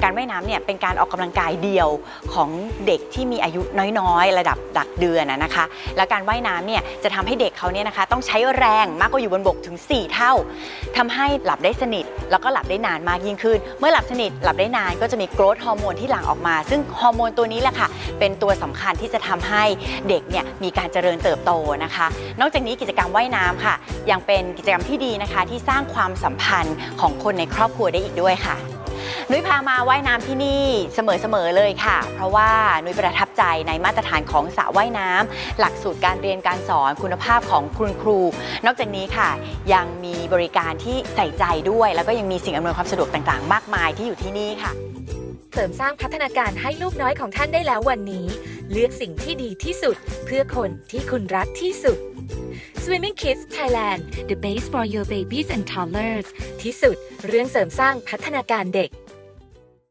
การว่ายน้ำเนี่ยเป็นการออกกำลังกายเดียวของเด็กที่มีอายุน้อยๆระดับหลักเดือนนะคะและการว่ายน้ำเนี่ยจะทำให้เด็กเขาเนี่ยนะคะต้องใช้แรงมากกว่าอยู่บนบกถึง4 เท่าทำให้หลับได้สนิทแล้วก็หลับได้นานมากยิ่งขึ้นเมื่อหลับสนิทหลับได้นานก็จะมีโกรทฮอร์โมนที่หลั่งออกมาซึ่งฮอร์โมนตัวนี้แหละค่ะเป็นตัวสำคัญที่จะทำให้เด็กเนี่ยมีการเจริญเติบโตนะคะนอกจากนี้กิจกรรมว่ายน้ำค่ะยังเป็นกิจกรรมที่ดีนะคะที่สร้างความสัมพันธ์ของคนในครอบครัวได้อีกด้วยค่ะนุ้ยพามาว่ายน้ำที่นี่เสมอเลยค่ะเพราะว่านุ้ยประทับใจในมาตรฐานของสระว่ายน้ำหลักสูตรการเรียนการสอนคุณภาพของคุณครูนอกจากนี้ค่ะยังมีบริการที่ใส่ใจด้วยแล้วก็ยังมีสิ่งอำนวยความสะดวกต่างๆมากมายที่อยู่ที่นี่ค่ะเสริมสร้างพัฒนาการให้ลูกน้อยของท่านได้แล้ววันนี้เลือกสิ่งที่ดีที่สุดเพื่อคนที่คุณรักที่สุด Swimming Kids Thailand the base for your babies and toddlers ที่สุดเรื่องเสริมสร้างพัฒนาการเด็ก